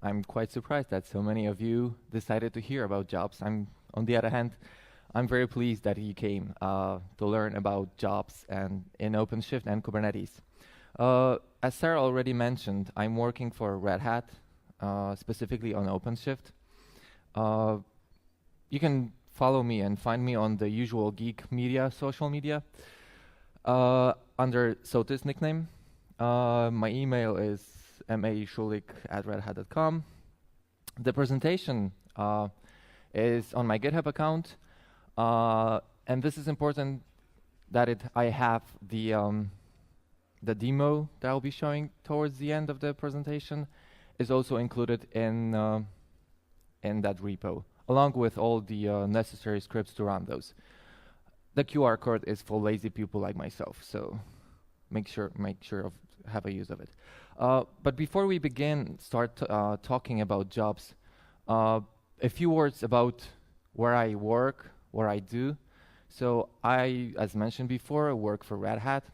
I'm quite surprised that so many of you decided to hear about jobs. On the other hand, I'm very pleased that you came to learn about jobs and in OpenShift and Kubernetes. As Sarah already mentioned, I'm working for Red Hat, specifically on OpenShift. You can follow me and find me on the usual geek media, social media, under Sotis nickname. My email is maciejszulik@redhat.com. The presentation is on my GitHub account, and this is important that I have the demo that I'll be showing towards the end of the presentation is also included in that repo, along with all the necessary scripts to run those. The QR code is for lazy people like myself, so make sure of have a use of it. But before we start talking about jobs, a few words about where I work, what I do. So I, as mentioned before, work for Red Hat.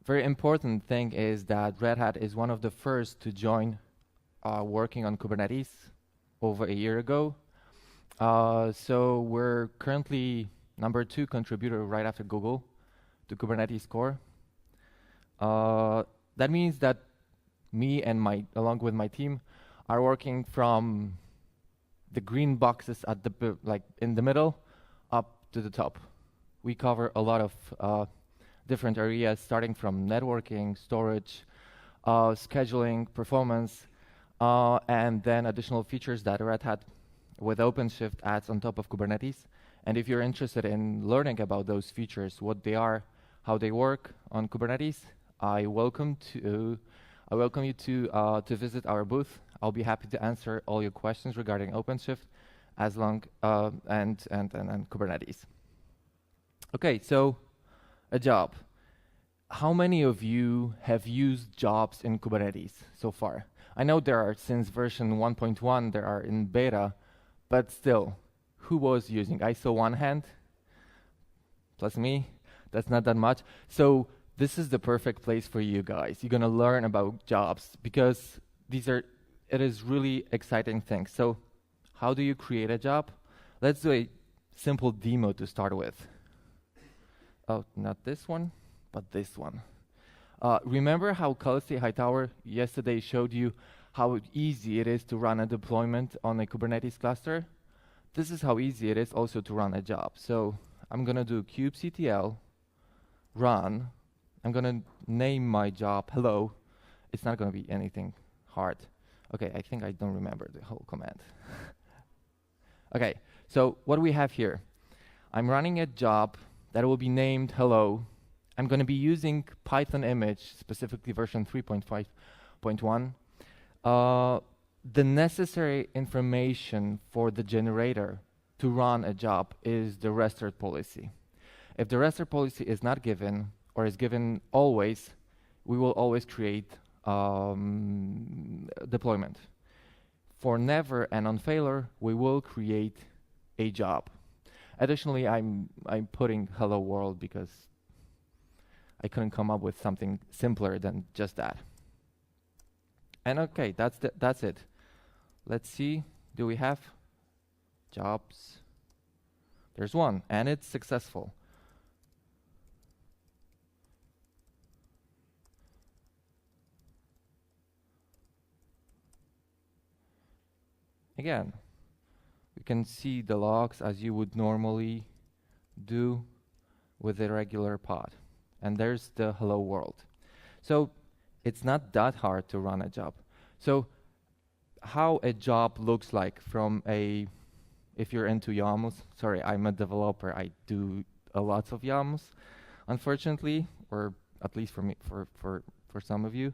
Very important thing is that Red Hat is one of the first to join working on Kubernetes over a year ago. So we're currently number 2 contributor right after Google to Kubernetes core. That means that me and along with my team are working from the green boxes at in the middle up to the top. We cover a lot of different areas, starting from networking, storage, scheduling, performance, and then additional features that Red Hat with OpenShift adds on top of Kubernetes. And if you're interested in learning about those features, what they are, how they work on Kubernetes, I welcome you to visit our booth. I'll be happy to answer all your questions regarding OpenShift and Kubernetes. Okay, so a job. How many of you have used jobs in Kubernetes so far? I know there are, since version 1.1, there are in beta, but still, who was using? I saw one hand, plus me. That's not that much. So this is the perfect place for you guys. You're gonna learn about jobs because it is really exciting things. So how do you create a job? Let's do a simple demo to start with. Oh, not this one, but this one. Remember how Kelsey Hightower yesterday showed you how easy it is to run a deployment on a Kubernetes cluster? This is how easy it is also to run a job. So I'm gonna do kubectl run. I'm gonna name my job hello. It's not gonna be anything hard. Okay, I think I don't remember the whole command. Okay, so what we have here, I'm running a job that will be named hello. I'm gonna be using Python image, specifically version 3.5.1. The necessary information for the generator to run a job is the restart policy. If the restart policy is not given, or is given always, we will always create deployment. For never and on failure, we will create a job. Additionally, I'm putting hello world because I couldn't come up with something simpler than just that. And okay, that's it. Let's see, do we have jobs? There's one, and it's successful. Again, we can see the logs as you would normally do with a regular pod. And there's the hello world. So it's not that hard to run a job. So how a job looks like from if you're into YAMLs, sorry, I'm a developer, I do a lot of YAMLs, unfortunately, or at least for me, for some of you.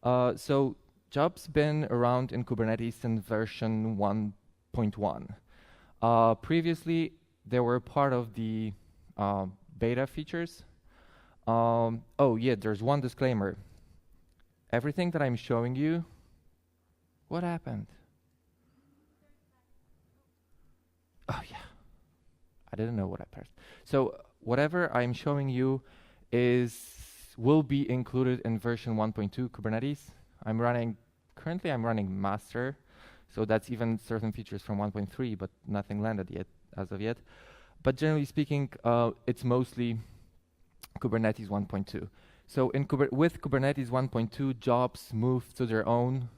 So jobs been around in Kubernetes in version 1.1. Previously, they were part of the beta features. Oh yeah, there's one disclaimer. Everything that I'm showing you, what happened? Oh yeah, I didn't know what I pressed. So whatever I'm showing you will be included in version 1.2 Kubernetes. Currently I'm running master, so that's even certain features from 1.3, but nothing landed yet, as of yet. But generally speaking, it's mostly Kubernetes 1.2. So with Kubernetes 1.2, jobs move to their own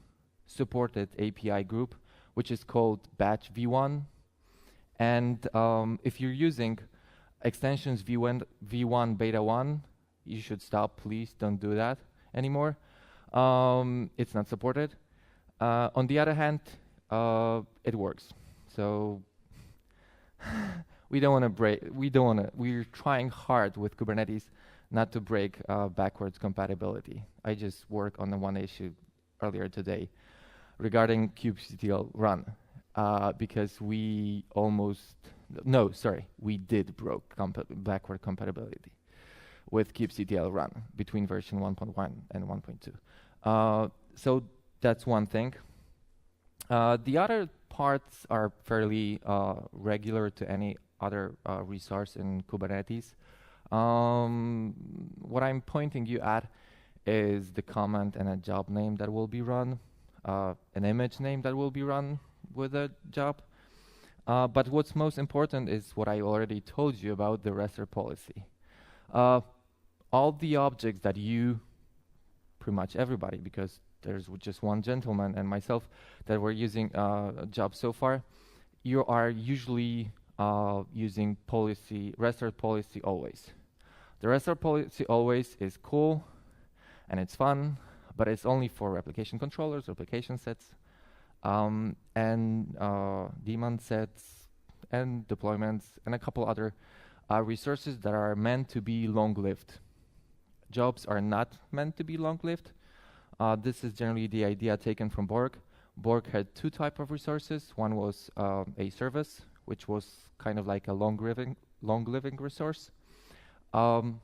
supported API group, which is called batch v1. And if you're using extensions v1 beta 1, you should stop. Please don't do that anymore. It's not supported. On the other hand, it works. So we don't want to break. We're trying hard with Kubernetes not to break backwards compatibility. I just worked on the one issue earlier today regarding kubectl run because we did broke backward compatibility with kubectl run between version 1.1 and 1.2. So that's one thing. The other parts are fairly regular to any other resource in Kubernetes. What I'm pointing you at is the command and a job name that will be run, an image name that will be run with a job. But what's most important is what I already told you about the RESTer policy. All the objects that you, pretty much everybody, because there's just one gentleman and myself that were using jobs so far, you are usually using RESTer policy always. The RESTer policy always is cool and it's fun, but it's only for replication controllers, replication sets, and daemon sets, and deployments, and a couple other resources that are meant to be long-lived. Jobs are not meant to be long-lived. This is generally the idea taken from Borg. Borg had two types of resources. One was a service, which was kind of like a long-living resource, and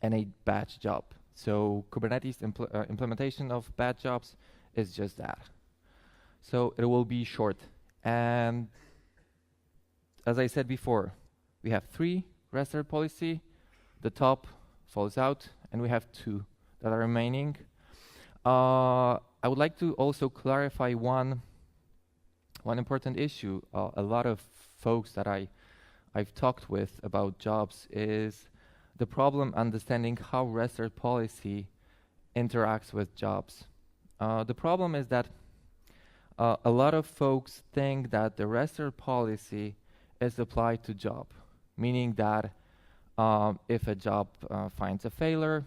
a batch job. So Kubernetes implementation of batch jobs is just that. So it will be short. And as I said before, we have 3 RESTer policy. The top falls out, and we have 2 that are remaining. I would like to also clarify one important issue. A lot of folks that I've talked with about jobs is the problem understanding how RESTer policy interacts with jobs. The problem is that a lot of folks think that the RESTer policy is applied to job, meaning that if a job finds a failure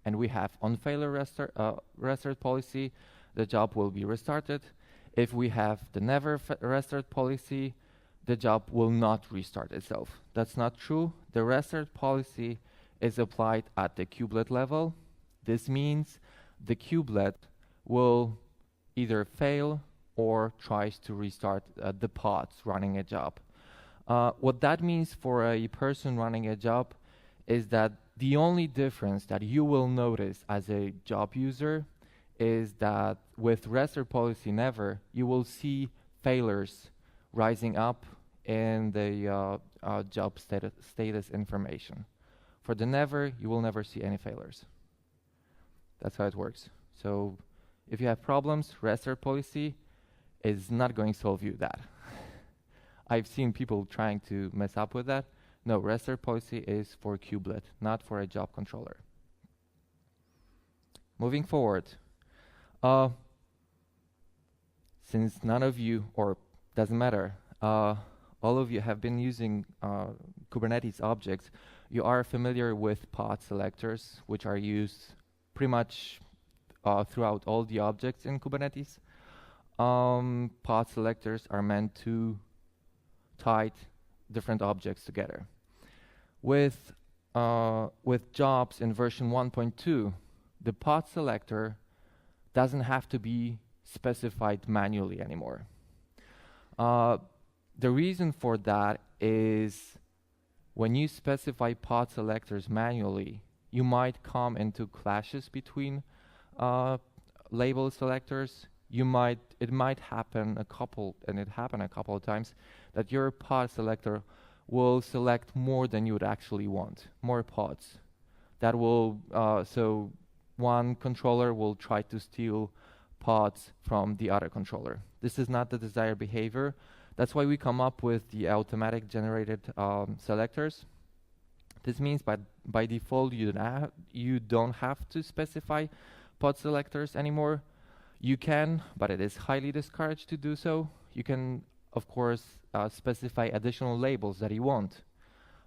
and we have on failure RESTer policy, the job will be restarted. If we have the never restart policy, the job will not restart itself. That's not true. The restart policy is applied at the kubelet level. This means the kubelet will either fail or tries to restart the pods running a job. What that means for a person running a job is that the only difference that you will notice as a job user is that with restart policy never, you will see failures rising up in the job status information. For the never, you will never see any failures. That's how it works. So if you have problems, restart policy is not going to solve you that. I've seen people trying to mess up with that. No, restart policy is for kubelet, not for a job controller. Moving forward, since none of you, or doesn't matter, all of you have been using Kubernetes objects, you are familiar with pod selectors, which are used pretty much throughout all the objects in Kubernetes. Pod selectors are meant to tie different objects together. With jobs in version 1.2, the pod selector doesn't have to be specified manually anymore. The reason for that is when you specify pod selectors manually, you might come into clashes between label selectors. It might happen it happened a couple of times, that your pod selector will select more than you would actually want, more pods. That will, so one controller will try to steal pods from the other controller. This is not the desired behavior. That's why we come up with the automatic generated selectors. This means by default you don't have to specify pod selectors anymore. You can, but it is highly discouraged to do so. You can, of course, specify additional labels that you want.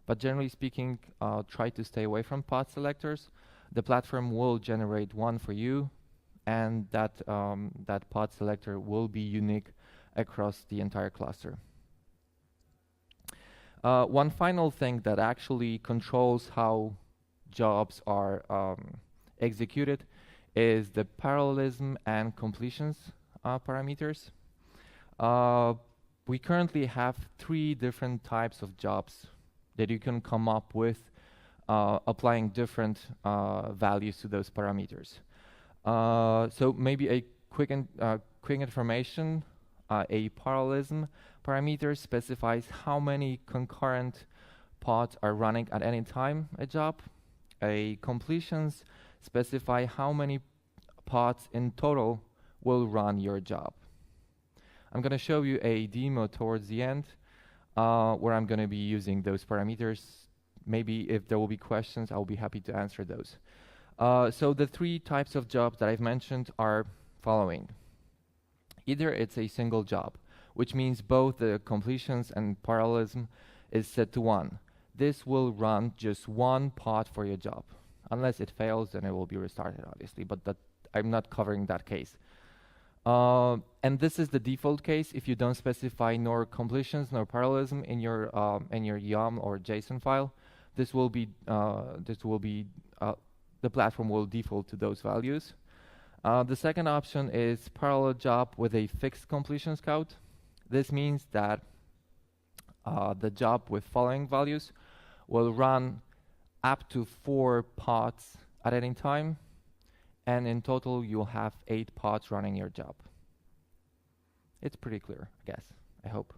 But generally speaking, try to stay away from pod selectors. The platform will generate one for you, and that pod selector will be unique across the entire cluster. One final thing that actually controls how jobs are executed is the parallelism and completions parameters. We currently have 3 different types of jobs that you can come up with applying different values to those parameters. So maybe a quick information, a parallelism parameter specifies how many concurrent pods are running at any time a job. A completions specify how many pods in total will run your job. I'm going to show you a demo towards the end where I'm going to be using those parameters. Maybe if there will be questions, I'll be happy to answer those. So the 3 types of jobs that I've mentioned are following. Either it's a single job, which means both the completions and parallelism is set to 1. This will run just 1 pod for your job. Unless it fails, then it will be restarted, obviously, but I'm not covering that case. And this is the default case. If you don't specify nor completions nor parallelism in your YAML or JSON file, the platform will default to those values. The second option is parallel job with a fixed completions count. This means that the job with following values will run up to 4 pods at any time, and in total you'll have 8 pods running your job. It's pretty clear, I guess, I hope.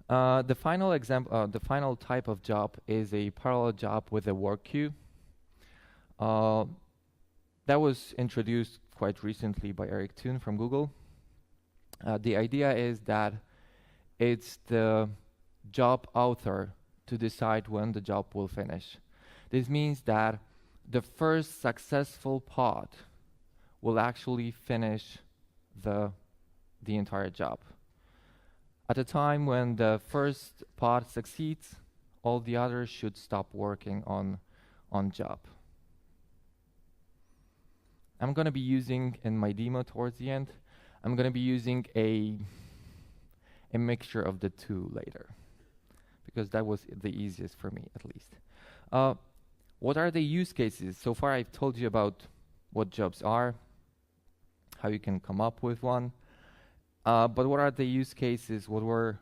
The final type of job is a parallel job with a work queue. That was introduced quite recently by Eric Thun from Google. The idea is that it's the job author to decide when the job will finish. This means that the first successful pod will actually finish the entire job. At the time when the first pod succeeds, all the others should stop working on job. I'm going to be using, in my demo towards the end, I'm going to be using a mixture of the 2 later, because that was the easiest for me, at least. What are the use cases? So far I've told you about what jobs are, how you can come up with one, but what are the use cases? Why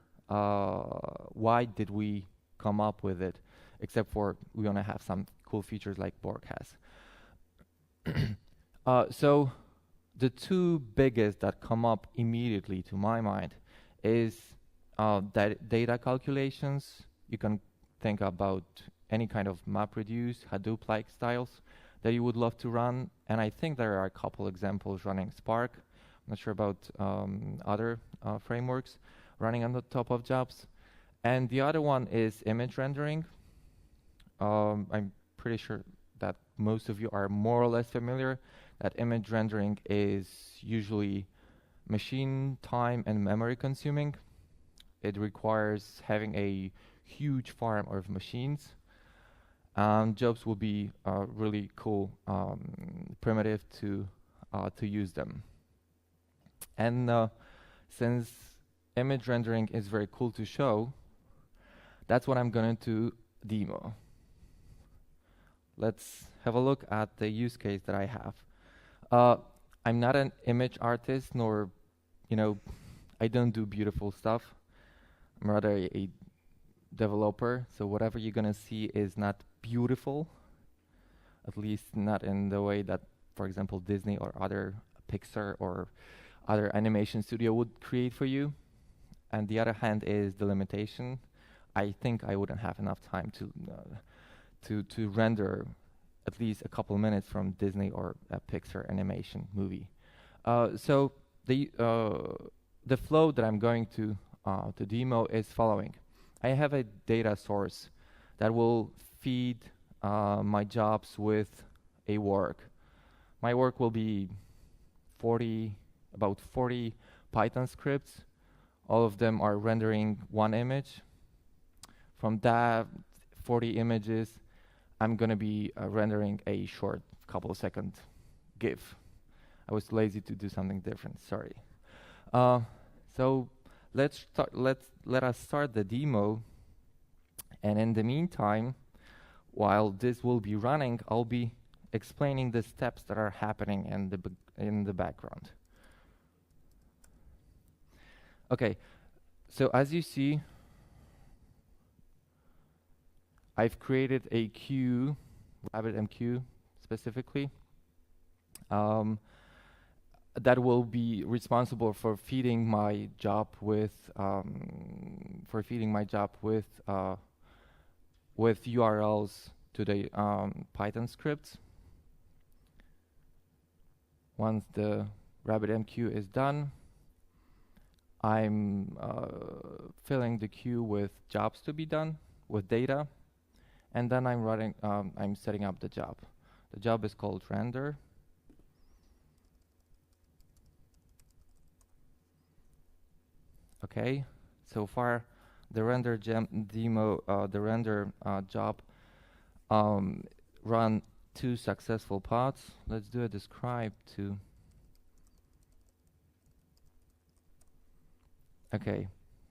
did we come up with it, except for we want to have some cool features like Borg has. So the 2 biggest that come up immediately to my mind is data calculations. You can think about any kind of MapReduce, Hadoop-like styles that you would love to run. And I think there are a couple examples running Spark. I'm not sure about other frameworks running on the top of jobs. And the other one is image rendering. I'm pretty sure that most of you are more or less familiar that image rendering is usually machine time and memory consuming. It requires having a huge farm of machines. Jobs will be a really cool primitive to use them. And since image rendering is very cool to show, that's what I'm going to demo. Let's have a look at the use case that I have. I'm not an image artist, nor, I don't do beautiful stuff. I'm rather a developer, so whatever you're gonna see is not beautiful, at least not in the way that, for example, Disney or other Pixar or other animation studio would create for you. And the other hand is the limitation. I think I wouldn't have enough time to render at least a couple minutes from Disney or a Pixar animation movie. So the flow that I'm going to demo is following. I have a data source that will feed my jobs with a work. My work will be about 40 Python scripts. All of them are rendering one image. From that 40 images, I'm going to be rendering a short couple second GIF. I was lazy to do something different, sorry. So let us start the demo. And in the meantime, while this will be running, I'll be explaining the steps that are happening in the background. Okay, so as you see, I've created a queue, RabbitMQ specifically, that will be responsible for feeding my job with URLs to the Python scripts. Once the RabbitMQ is done, I'm filling the queue with jobs to be done with data, and then I'm setting up the job. The job is called render. Okay, so far the render job run 2 successful pods. Let's do a describe to. Okay,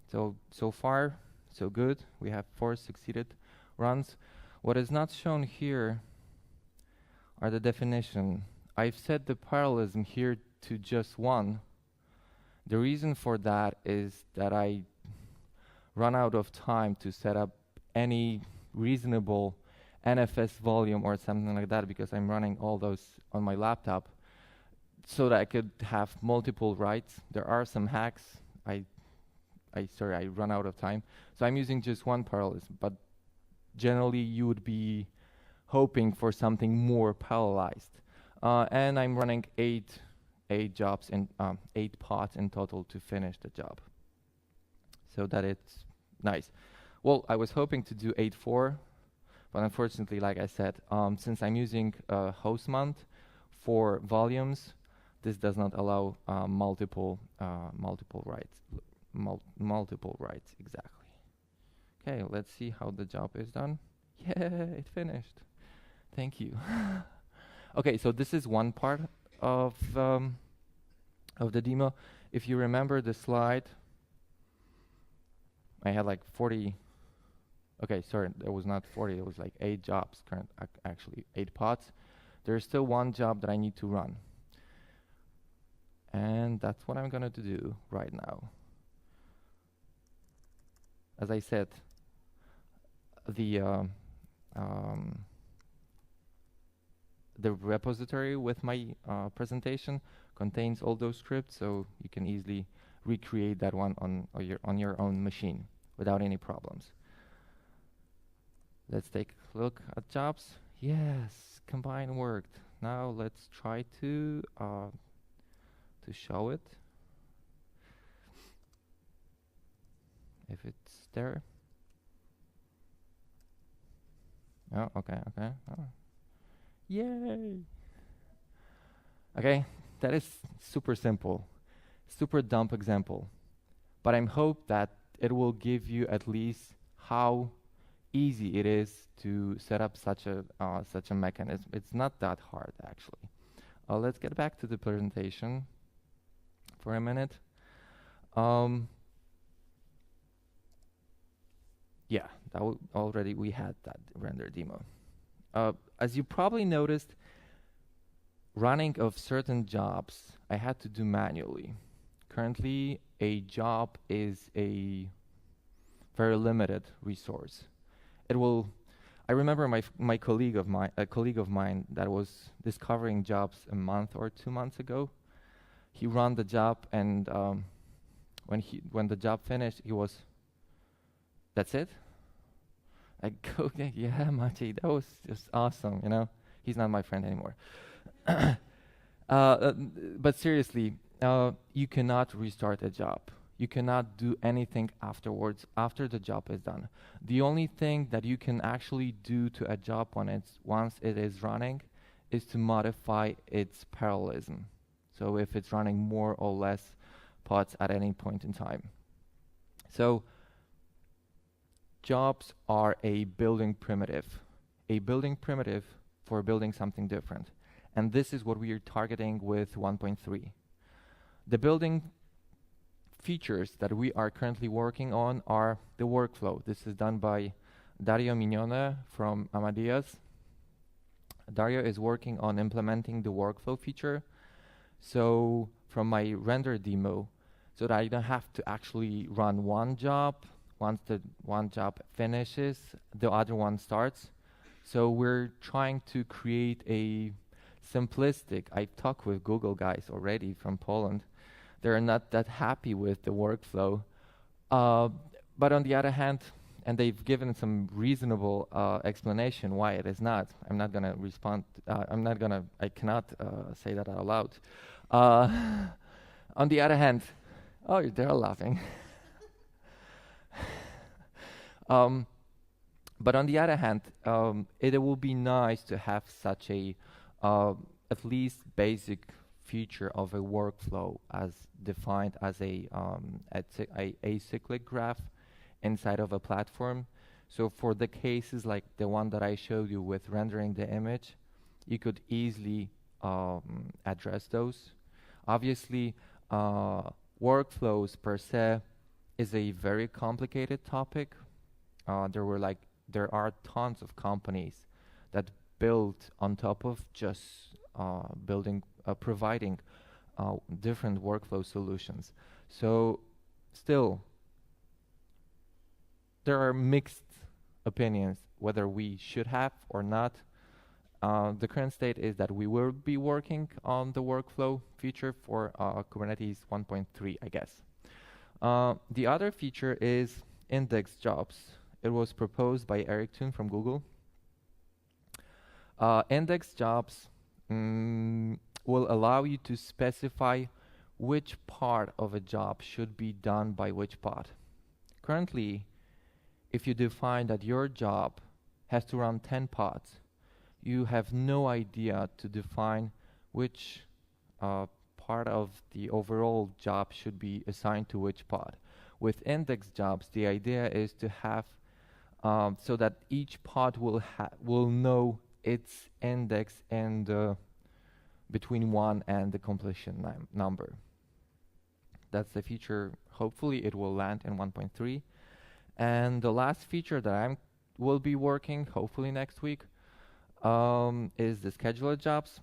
so far so good. We have 4 succeeded runs. What is not shown here are the definition. I've set the parallelism here to just 1. The reason for that is that I run out of time to set up any reasonable NFS volume or something like that, because I'm running all those on my laptop, so that I could have multiple writes. There are some hacks. I run out of time, so I'm using just 1 parallelism. But generally, you would be hoping for something more parallelized. And I'm running 8 jobs in 8 pods in total to finish the job, so that it's nice. Well, I was hoping to do 8.4, but unfortunately, like I said, since I'm using host month for volumes, this does not allow multiple writes. Multiple writes, exactly. Okay, let's see how the job is done. Yeah, it finished. Thank you. Okay, so this is one part of the demo. If you remember the slide, I had like 40. Okay, sorry, it was not 40. It was like 8 jobs. Actually 8 pods. There's still 1 job that I need to run, and that's what I'm gonna do right now. As I said, the repository with my presentation contains all those scripts, so you can easily recreate that one on your own machine without any problems. Let's take a look at jobs. Yes, combine worked. Now let's try to show it. If it's there. Oh, okay. Oh. Yay! Okay, that is super simple, super dumb example, but I hope that it will give you at least how easy it is to set up such a mechanism. It's not that hard, actually. Let's get back to the presentation for a minute. Yeah, already we had that render demo. As you probably noticed, running of certain jobs I had to do manually. Currently, a job is a very limited resource. I remember a colleague of mine that was discovering jobs a month or 2 months ago. He ran the job, and when the job finished, he was, "That's it?" I go, "Okay, yeah, Maciej, that was just awesome, you know. He's not my friend anymore. But seriously, you cannot restart a job. You cannot do anything afterwards, after the job is done. The only thing that you can actually do to a job once it is running is to modify its parallelism. So if it's running more or less pods at any point in time. So jobs are a building primitive for building something different. And this is what we are targeting with 1.3. The building features that we are currently working on are the workflow. This is done by Dario Mignone from Amadeus. Dario is working on implementing the workflow feature. So from my render demo, so that I don't have to actually run one job. Once the one job finishes, the other one starts. So we're trying to create a simplistic, I've talked with Google guys already from Poland. They're not that happy with the workflow. But on the other hand, and they've given some reasonable explanation why it is not. I'm not gonna respond, I cannot say that out loud. On the other hand, oh, they're laughing. But on the other hand, it will be nice to have such a, at least basic feature of a workflow as defined as a acyclic graph inside of a platform. So for the cases like the one that I showed you with rendering the image, you could easily address those. Obviously, workflows per se is a very complicated topic. There are tons of companies that build on top of just providing different workflow solutions. So still, there are mixed opinions whether we should have or not. The current state is that we will be working on the workflow feature for Kubernetes 1.3, I guess. The other feature is index jobs. It was proposed by Eric Thun from Google. Index jobs will allow you to specify which part of a job should be done by which pod. Currently, if you define that your job has to run 10 pods, you have no idea to define which part of the overall job should be assigned to which pod. With index jobs, the idea is to have so that each pod will know its index and between 1 and the completion number. That's the feature. Hopefully it will land in 1.3. And the last feature that I will be working, hopefully next week, is the scheduler jobs.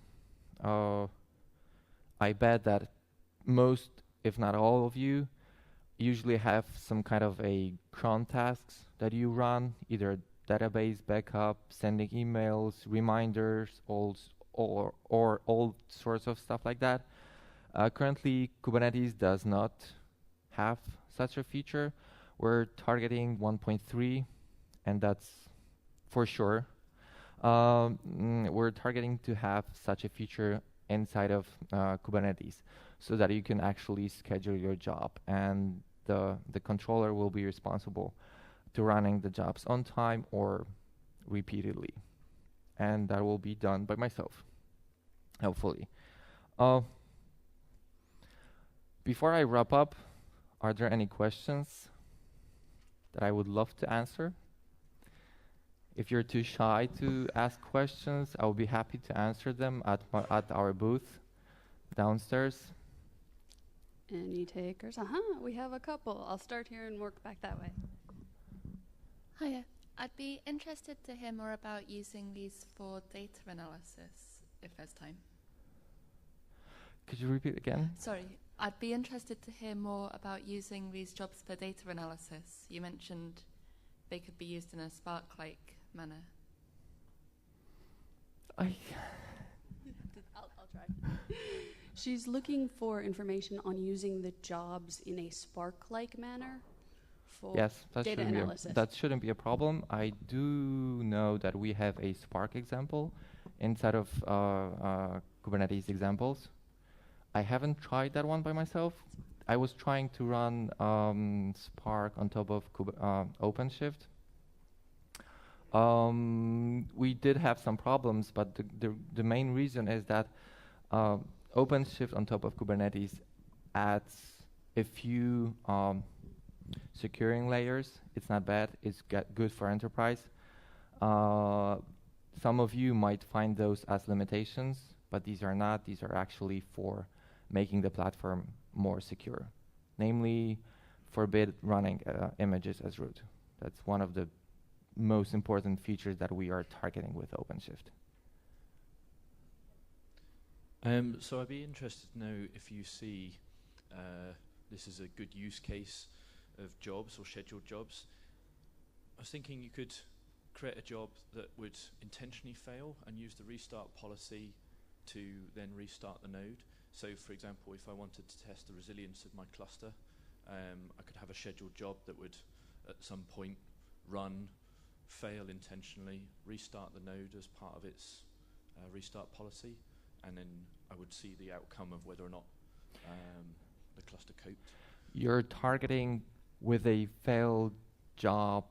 I bet that most, if not all of you, usually have some kind of a cron tasks that you run, either database backup, sending emails, reminders, or all sorts of stuff like that. Currently, Kubernetes does not have such a feature. We're targeting 1.3, and that's for sure. We're targeting to have such a feature inside of Kubernetes so that you can actually schedule your job, and the controller will be responsible to running the jobs on time or repeatedly. And that will be done by myself, hopefully. Before I wrap up, are there any questions that I would love to answer? If you're too shy to ask questions, I will be happy to answer them at our booth downstairs. Any takers? We have a couple. I'll start here and work back that way. Hiya. I'd be interested to hear more about using these for data analysis, if there's time. Could you repeat again? Sorry. I'd be interested to hear more about using these jobs for data analysis. You mentioned they could be used in a Spark-like manner. I'll try. She's looking for information on using the jobs in a Spark-like manner for Yes, data analysis. that shouldn't be a problem. I do know that we have a Spark example inside of Kubernetes examples. I haven't tried that one by myself. I was trying to run Spark on top of OpenShift. We did have some problems, but the main reason is that OpenShift on top of Kubernetes adds a few securing layers. It's not bad. It's good for enterprise. Some of you might find those as limitations, but these are not. These are actually for making the platform more secure. Namely, forbid running images as root. That's one of the most important features that we are targeting with OpenShift. So I'd be interested to know if you see this is a good use case of jobs or scheduled jobs. I was thinking you could create a job that would intentionally fail and use the restart policy to then restart the node. So for example, if I wanted to test the resilience of my cluster, I could have a scheduled job that would at some point run, fail intentionally, restart the node as part of its restart policy, and then I would see the outcome of whether or not the cluster coped. You're targeting with a failed job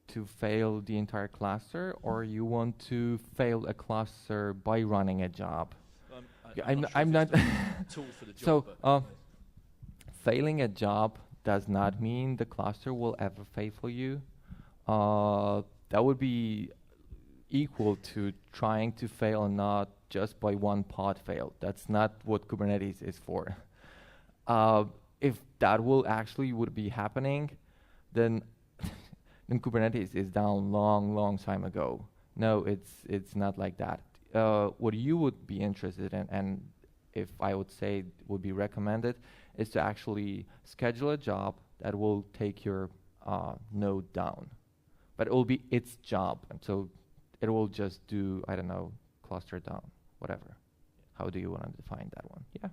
to fail the entire cluster, or you want to fail a cluster by running a job? I'm not tool for the job. So failing a job does not mean the cluster will ever fail for you. That would be equal to trying to fail not just by one pod fail. That's not what Kubernetes is for. If that would be happening, then Kubernetes is down long time ago. No, it's not like that. What you would be interested in, and if I would say would be recommended, is to actually schedule a job that will take your node down. But it will be its job, and so it will just do, I don't know, cluster down, whatever. How do you want to define that one? Yeah,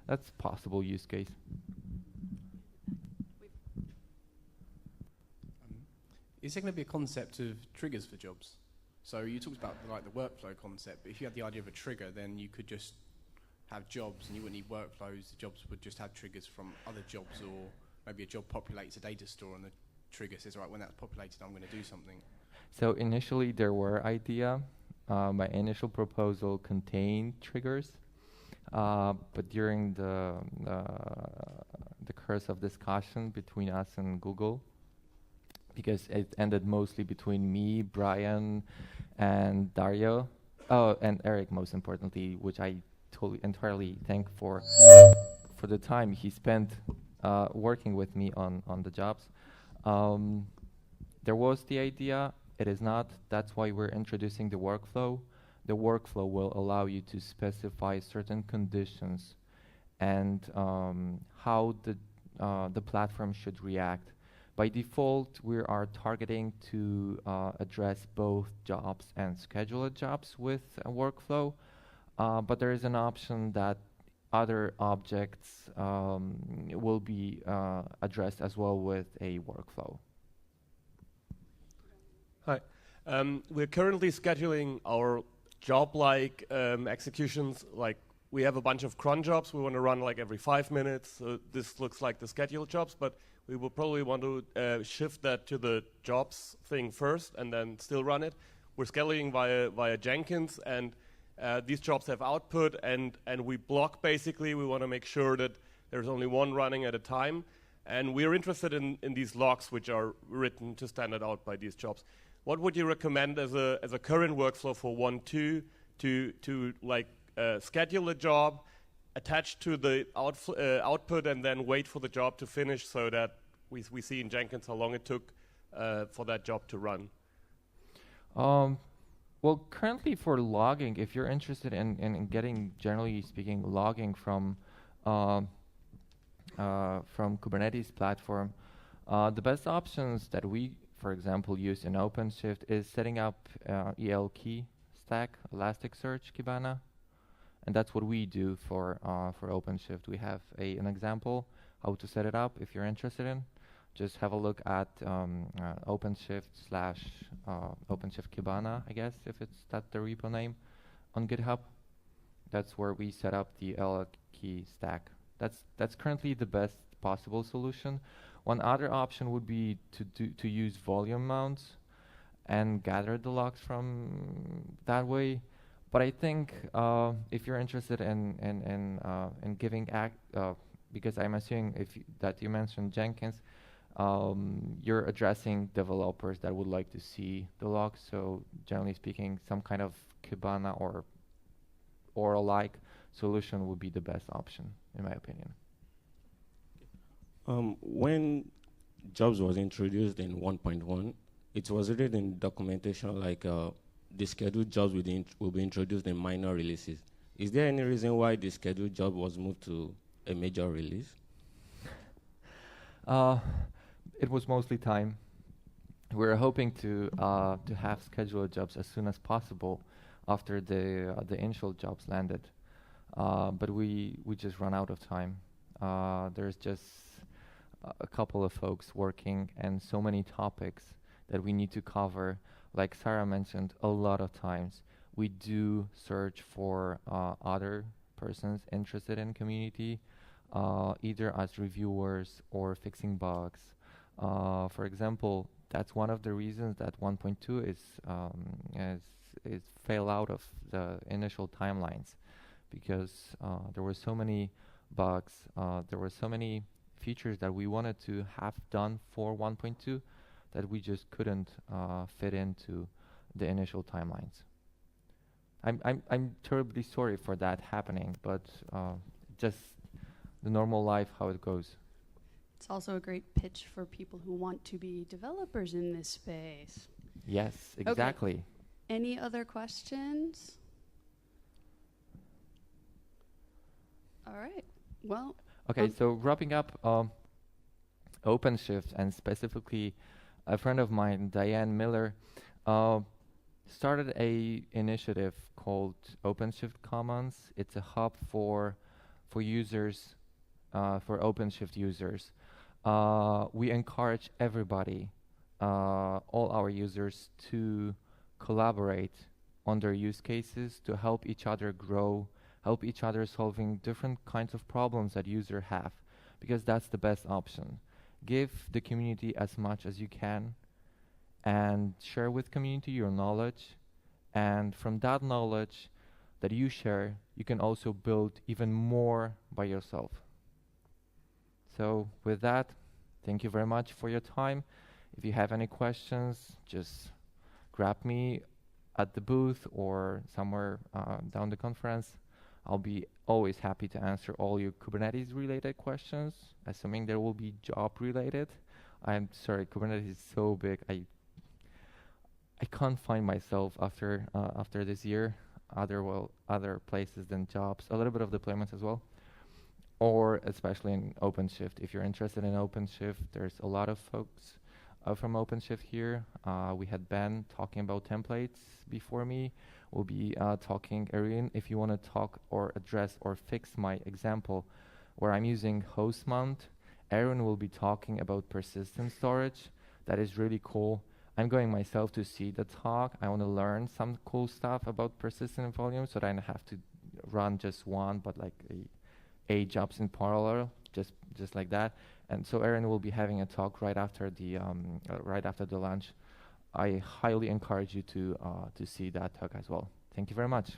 that's possible use case. Is there going to be a concept of triggers for jobs? So you talked about like the workflow concept, but if you had the idea of a trigger, then you could just have jobs and you wouldn't need workflows. The jobs would just have triggers from other jobs, or maybe a job populates a data store and the trigger says, all right, when that's populated, I'm going to do something. So initially there were idea. My initial proposal contained triggers, but during the course of discussion between us and Google, because it ended mostly between me, Brian, and Dario, and Eric, most importantly, which I entirely thank for the time he spent working with me on the jobs. There was the idea. It is not. That's why we're introducing the workflow. The workflow will allow you to specify certain conditions and how the platform should react. By default, we are targeting to address both jobs and scheduled jobs with a workflow, but there is an option that other objects will be addressed as well with a workflow. Hi. We're currently scheduling our job-like executions. Like, we have a bunch of cron jobs we want to run like every 5 minutes. So this looks like the scheduled jobs, but we will probably want to shift that to the jobs thing first and then still run it. We're scheduling via Jenkins, and these jobs have output, and we block basically. We want to make sure that there's only one running at a time. And we're interested in these logs which are written to standard out by these jobs. What would you recommend as a current workflow for 1.2 to like schedule a job, attach to the output, and then wait for the job to finish, so that we see in Jenkins how long it took for that job to run? Well, currently for logging, if you're interested in getting, generally speaking, logging from Kubernetes platform, the best options that we, for example, use in OpenShift is setting up ELK stack, Elasticsearch Kibana, and that's what we do for OpenShift. We have an example how to set it up if you're interested in. just have a look at OpenShift slash OpenShift Kibana, I guess, if it's that the repo name, on GitHub. That's where we set up the LL key stack. That's currently the best possible solution. One other option would be to use volume mounts and gather the logs from that way. But I think if you're interested in giving because I'm assuming that you mentioned Jenkins, you're addressing developers that would like to see the logs. So generally speaking, some kind of Kibana or alike solution would be the best option, in my opinion. When Jobs was introduced in 1.1, it was written in documentation like the scheduled jobs will be introduced in minor releases. Is there any reason why the scheduled job was moved to a major release? It was mostly time. We were hoping to have scheduled jobs as soon as possible after the initial jobs landed, but we just ran out of time. There's just a couple of folks working and so many topics that we need to cover. Like Sarah mentioned, a lot of times we do search for other persons interested in community, either as reviewers or fixing bugs. For example, that's one of the reasons that 1.2 is fail out of the initial timelines, because there were so many bugs, there were so many features that we wanted to have done for 1.2 that we just couldn't fit into the initial timelines. I'm terribly sorry for that happening, but just the normal life, how it goes. It's also a great pitch for people who want to be developers in this space. Yes, exactly. Okay. Any other questions? All right. Well. Okay, so wrapping up, OpenShift, and specifically a friend of mine, Diane Miller, started a initiative called OpenShift Commons. It's a hub for users, for OpenShift users. We encourage everybody, all our users, to collaborate on their use cases, to help each other grow, help each other solving different kinds of problems that users have, because that's the best option. Give the community as much as you can and share with community your knowledge, and from that knowledge that you share, you can also build even more by yourself. So with that, thank you very much for your time. If you have any questions, just grab me at the booth or somewhere down the conference. I'll be always happy to answer all your Kubernetes related questions, assuming there will be job related. I'm sorry, Kubernetes is so big. I can't find myself after this year other places than jobs, a little bit of deployments as well, or especially in OpenShift. If you're interested in OpenShift, there's a lot of folks from OpenShift here. We had Ben talking about templates before me. We'll be talking, Erin, if you want to talk or address or fix my example where I'm using host mount, Erin will be talking about persistent storage. That is really cool. I'm going myself to see the talk. I want to learn some cool stuff about persistent volume so that I don't have to run just one, but like eight jobs in parallel, just like that. And so Erin will be having a talk right after the lunch. I highly encourage you to see that talk as well. Thank you very much.